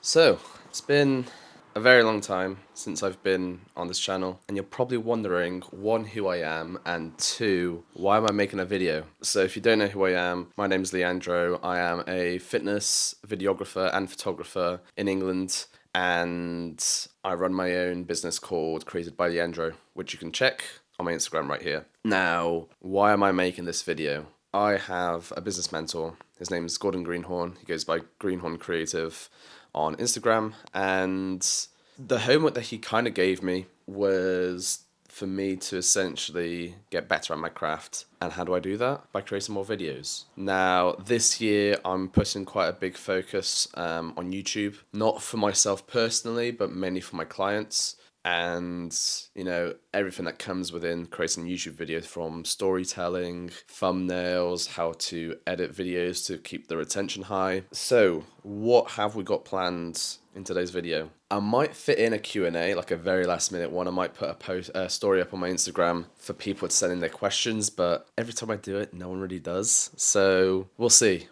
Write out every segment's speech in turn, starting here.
So, it's been a very long time since I've been on this channel, and you're probably wondering, one, who I am, and two, why am I making a video? So if you don't know who I am, my name is Leandro. I am a fitness videographer and photographer in England, and I run my own business called Created by Leandro, which you can check on my Instagram right here. Now, why am I making this video? I have a business mentor. His name is Gordon Greenhorn. He goes by Greenhorn Creative on Instagram, and the homework that he kind of gave me was for me to essentially get better at my craft. And how do I do that? By creating more videos. Now, this year, I'm putting quite a big focus on YouTube, not for myself personally, but mainly for my clients. And, you know, everything that comes within creating YouTube videos, from storytelling, thumbnails, how to edit videos to keep the retention high. So what have we got planned in today's video? I might fit in a Q&A, like a very last minute one. I might put a story up on my Instagram for people to send in their questions, but every time I do it, no one really does. So we'll see.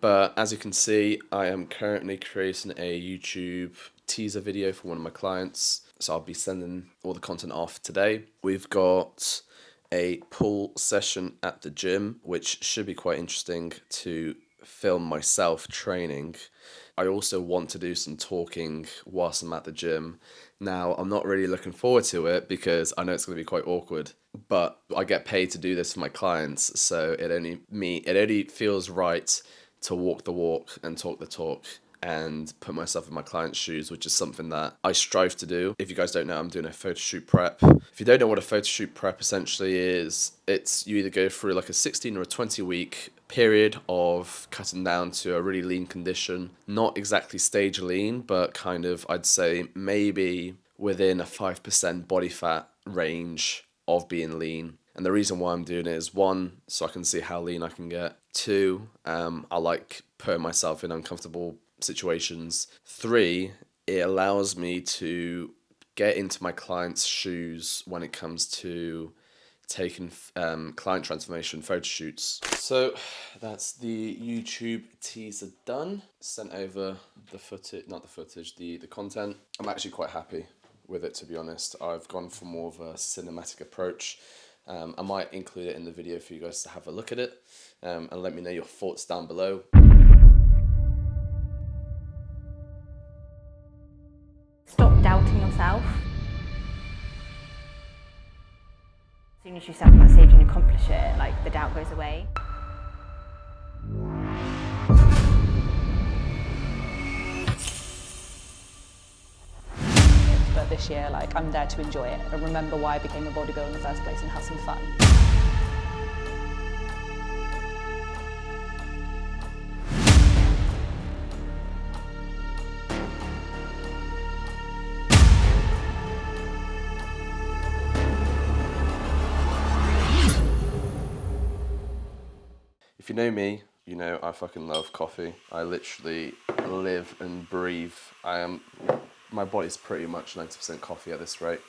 But as you can see, I am currently creating a YouTube teaser video for one of my clients. So I'll be sending all the content off today. We've got a pull session at the gym, which should be quite interesting to film myself training. I also want to do some talking whilst I'm at the gym. Now, I'm not really looking forward to it because I know it's going to be quite awkward, but I get paid to do this for my clients, so it only feels right to walk the walk and talk the talk and put myself in my client's shoes, which is something that I strive to do. If you guys don't know, I'm doing a photo shoot prep. If you don't know what a photo shoot prep essentially is, it's you either go through like a 16 or a 20-week period of cutting down to a really lean condition. Not exactly stage lean, but kind of, I'd say, maybe within a 5% body fat range of being lean. And the reason why I'm doing it is, one, so I can see how lean I can get. Two, I like putting myself in uncomfortable situations. Three, it allows me to get into my client's shoes when it comes to taking client transformation photo shoots. So that's the YouTube teaser done. Sent over the footage, not the footage, the content. I'm actually quite happy with it, to be honest. I've gone for more of a cinematic approach. I might include it in the video for you guys to have a look at it, and let me know your thoughts down below. Stop doubting yourself. As soon as you step on that stage and accomplish it, like, the doubt goes away. But this year, like, I'm there to enjoy it and remember why I became a bodybuilder in the first place and have some fun. If you know me, you know I fucking love coffee. I literally live and breathe. My body's pretty much 90% coffee at this rate.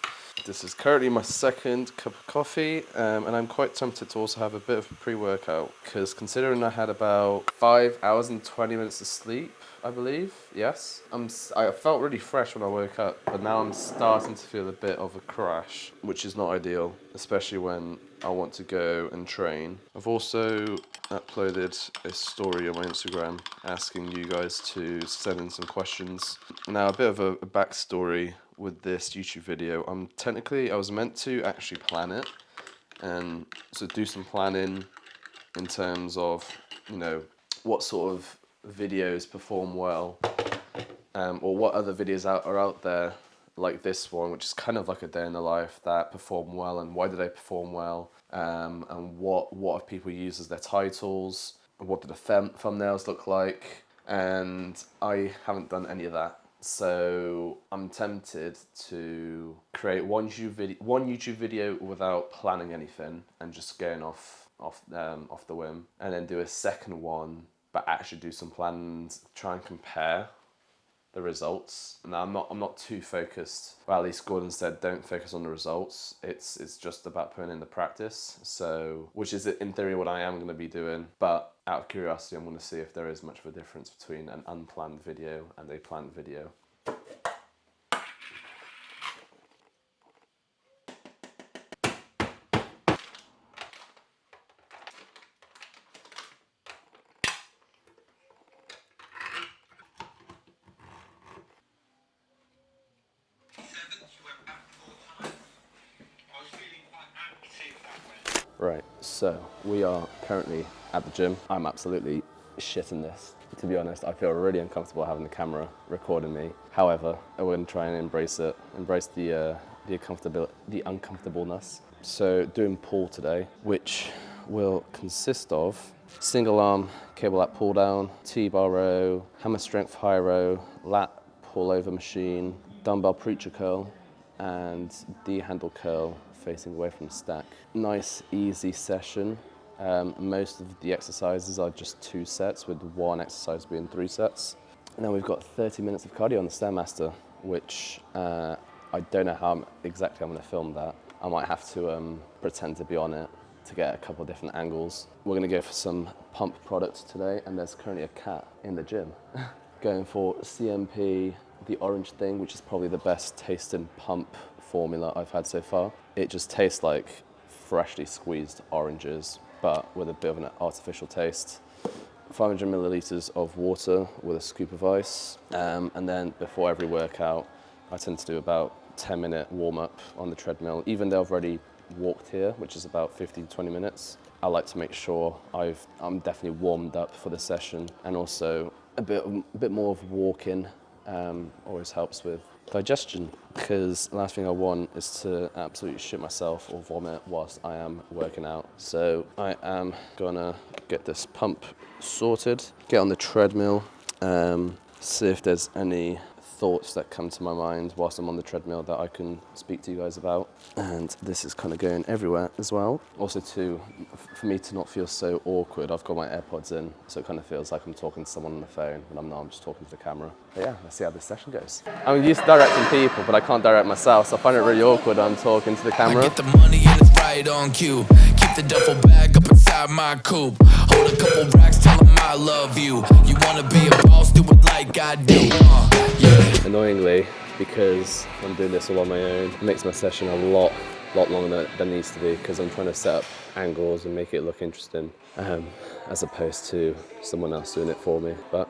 This is currently my second cup of coffee, and I'm quite tempted to also have a bit of a pre-workout, because considering I had about 5 hours and 20 minutes of sleep, I believe, yes. I felt really fresh when I woke up, but now I'm starting to feel a bit of a crash, which is not ideal, especially when I want to go and train. I've also uploaded a story on my Instagram asking you guys to send in some questions. Now, a bit of a backstory with this YouTube video. I was meant to actually plan it, and so do some planning in terms of, you know, what sort of videos perform well, or what other videos are out there like this one, which is kind of like a day in the life, that perform well, and why do they perform well, and what have people used as their titles, and what do the thumbnails look like. And I haven't done any of that, so I'm tempted to create one YouTube video without planning anything and just going off the whim, and then do a second one but actually do some plans, try and compare the results. Now, I'm not too focused. Well, at least Gordon said don't focus on the results. It's just about putting in the practice. So, which is in theory what I am going to be doing. But out of curiosity, I'm going to see if there is much of a difference between an unplanned video and a planned video. Right, so we are currently at the gym. I'm absolutely shitting this. To be honest, I feel really uncomfortable having the camera recording me. However, we're going to try and embrace it, embrace the uncomfortableness. So doing pull today, which will consist of single arm cable lat pull down, T-bar row, hammer strength high row, lat pull over machine, dumbbell preacher curl, and D-handle curl facing away from the stack. Nice, easy session. Most of the exercises are just 2 sets, with one exercise being 3 sets. And then we've got 30 minutes of cardio on the Stairmaster, which I don't know how exactly I'm going to film that. I might have to pretend to be on it to get a couple of different angles. We're going to go for some pump products today, and there's currently a cat in the gym. Going for CMP, the orange thing, which is probably the best tasting pump formula I've had so far. It just tastes like freshly squeezed oranges, but with a bit of an artificial taste. 500 milliliters of water with a scoop of ice. And then before every workout, I tend to do about 10-minute warm-up on the treadmill. Even though I've already walked here, which is about 15 to 20 minutes, I like to make sure I'm definitely warmed up for the session. And also a bit more of walking always helps with digestion, because the last thing I want is to absolutely shit myself or vomit whilst I am working out. So I am gonna get this pump sorted, get on the treadmill, see if there's any thoughts that come to my mind whilst I'm on the treadmill that I can speak to you guys about. And this is kind of going everywhere as well. Also for me to not feel so awkward, I've got my AirPods in, so it kind of feels like I'm talking to someone on the phone, but I'm not, I'm just talking to the camera. But yeah, let's see how this session goes. I'm used to directing people, but I can't direct myself, so I find it really awkward when I'm talking to the camera. I get the money and it's right on cue. Keep the duffel bag up inside my coupe. Hold a couple racks, tell them I love you. You wanna be a boss, do it like I do. Yeah. Annoyingly, because I'm doing this all on my own, it makes my session a lot longer than it needs to be, because I'm trying to set up angles and make it look interesting, as opposed to someone else doing it for me. But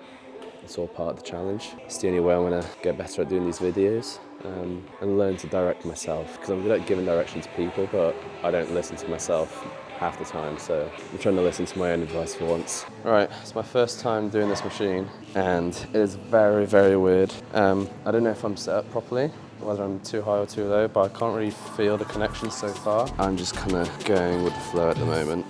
it's all part of the challenge. It's the only way I'm going to get better at doing these videos, and learn to direct myself, because I'm good at giving direction to people, but I don't listen to myself half the time, so I'm trying to listen to my own advice for once. Alright, it's my first time doing this machine, and it is very, very weird. I don't know if I'm set up properly, whether I'm too high or too low, but I can't really feel the connection so far. I'm just kind of going with the flow at the moment.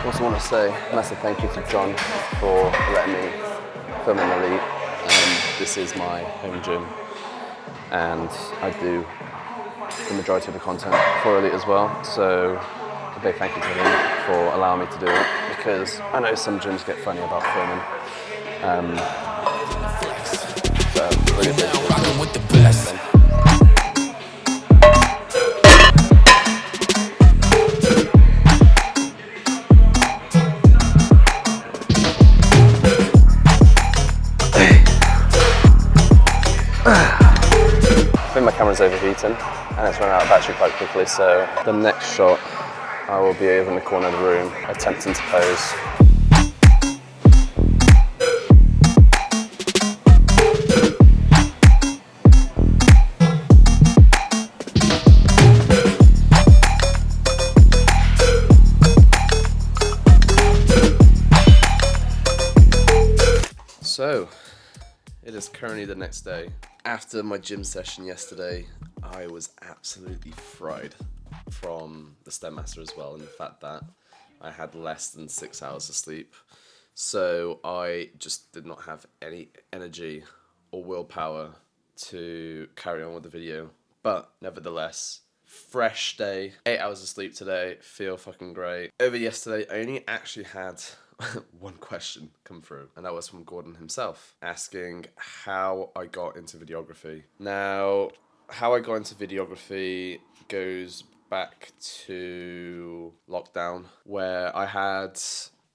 I want to say a massive thank you to John for letting me film in Elite. This is my home gym, and I do the majority of the content for Elite as well, so a big thank you to him for allowing me to do it, because I know some gyms get funny about filming. So really appreciate it. I think my camera's overheating and it's run out of battery quite quickly, so the next shot I will be over in the corner of the room attempting to pose. So, it is currently the next day. After my gym session yesterday, I was absolutely fried from the Stairmaster as well, and the fact that I had less than 6 hours of sleep. So I just did not have any energy or willpower to carry on with the video But nevertheless, fresh day, 8 hours of sleep today, feel fucking great. Over yesterday, I only actually had one question come through, and that was from Gordon himself, asking how I got into videography. Now, how I got into videography goes back to lockdown, where I had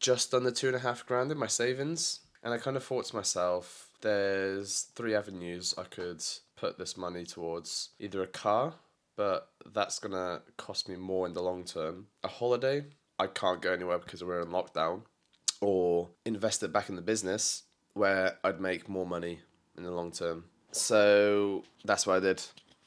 just under £2,500 in my savings, and I kind of thought to myself, there's 3 avenues I could put this money towards. Either a car, but that's gonna cost me more in the long term. A holiday, I can't go anywhere because we're in lockdown. Or invest it back in the business where I'd make more money in the long term. So that's what I did.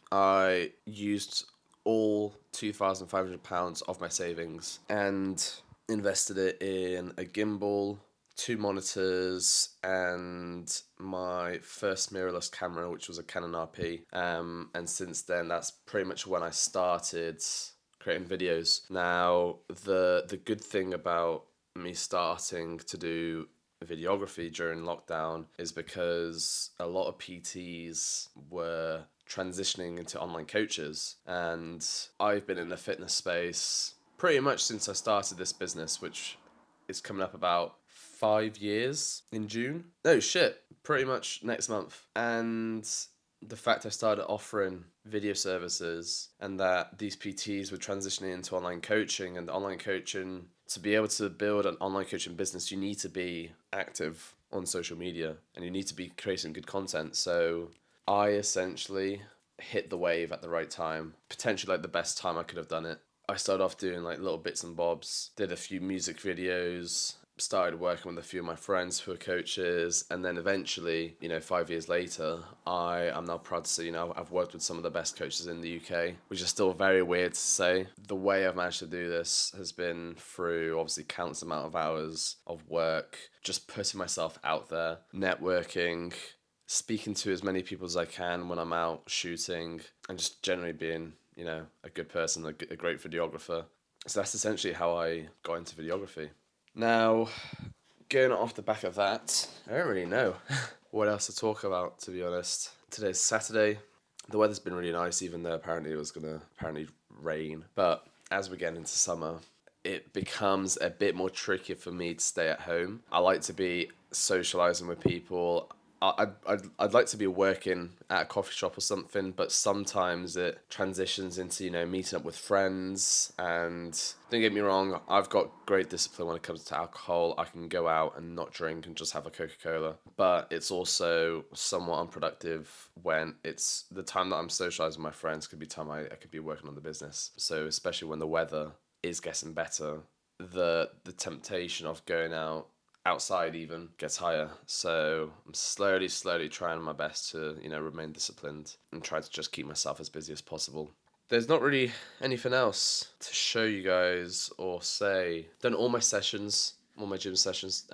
I used all £2,500 of my savings and invested it in a gimbal, 2 monitors, and my first mirrorless camera, which was a Canon RP. And since then, that's pretty much when I started creating videos. Now, the good thing about me starting to do videography during lockdown is because a lot of PTs were transitioning into online coaches, and I've been in the fitness space pretty much since I started this business, which is coming up about 5 years in June. No shit, pretty much next month. And the fact I started offering video services and that these PTs were transitioning into online coaching, and online coaching, to be able to build an online coaching business, you need to be active on social media and you need to be creating good content. So I essentially hit the wave at the right time, potentially like the best time I could have done it. I started off doing like little bits and bobs, did a few music videos, started working with a few of my friends who are coaches, and then eventually, 5 years later, I am now proud to say, I've worked with some of the best coaches in the UK, which is still very weird to say. The way I've managed to do this has been through obviously countless amount of hours of work, just putting myself out there, networking, speaking to as many people as I can when I'm out shooting, and just generally being, a good person, a great videographer. So that's essentially how I got into videography. Now, going off the back of that, I don't really know what else to talk about, to be honest. Today's Saturday. The weather's been really nice, even though apparently it was going to rain. But as we get into summer, it becomes a bit more tricky for me to stay at home. I like to be socializing with people. I'd like to be working at a coffee shop or something, but sometimes it transitions into, meeting up with friends. And don't get me wrong, I've got great discipline when it comes to alcohol. I can go out and not drink and just have a Coca-Cola. But it's also somewhat unproductive when it's the time that I'm socializing with my friends could be time I could be working on the business. So especially when the weather is getting better, the temptation of going outside even gets higher. So I'm slowly trying my best to, remain disciplined and try to just keep myself as busy as possible. There's not really anything else to show you guys or say. Done all my sessions, all my gym sessions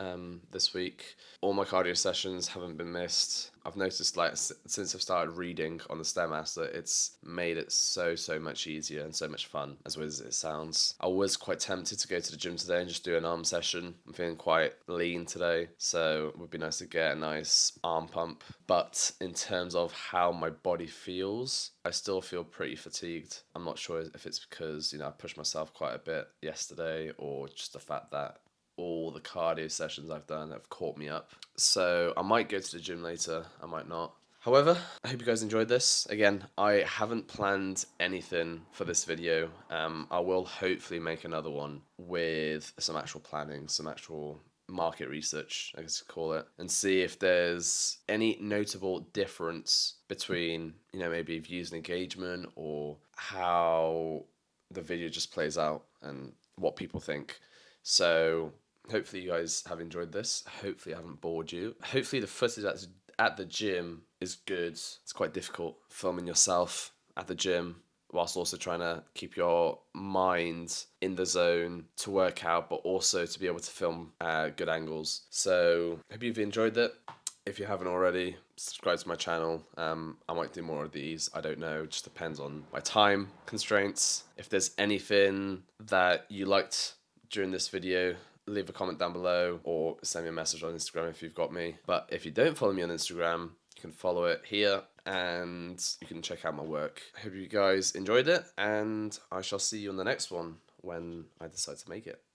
this week. All my cardio sessions haven't been missed. I've noticed since I've started reading on the Stairmaster, it's made it so much easier and so much fun, as weird as it sounds. I was quite tempted to go to the gym today and just do an arm session. I'm feeling quite lean today, so it would be nice to get a nice arm pump. But in terms of how my body feels, I still feel pretty fatigued. I'm not sure if it's because, I pushed myself quite a bit yesterday, or just the fact that all the cardio sessions I've done have caught me up. So I might go to the gym later, I might not. However, I hope you guys enjoyed this. Again, I haven't planned anything for this video. I will hopefully make another one with some actual planning, some actual market research, I guess you call it, and see if there's any notable difference between, maybe views and engagement, or how the video just plays out and what people think. So hopefully you guys have enjoyed this. Hopefully I haven't bored you. Hopefully the footage at the gym is good. It's quite difficult filming yourself at the gym whilst also trying to keep your mind in the zone to work out, but also to be able to film good angles. So hope you've enjoyed it. If you haven't already, subscribe to my channel. I might do more of these. I don't know. It just depends on my time constraints. If there's anything that you liked during this video, leave a comment down below or send me a message on Instagram if you've got me. But if you don't follow me on Instagram, You can follow it here and you can check out my work. I hope you guys enjoyed it, and I shall see you on the next one when I decide to make it.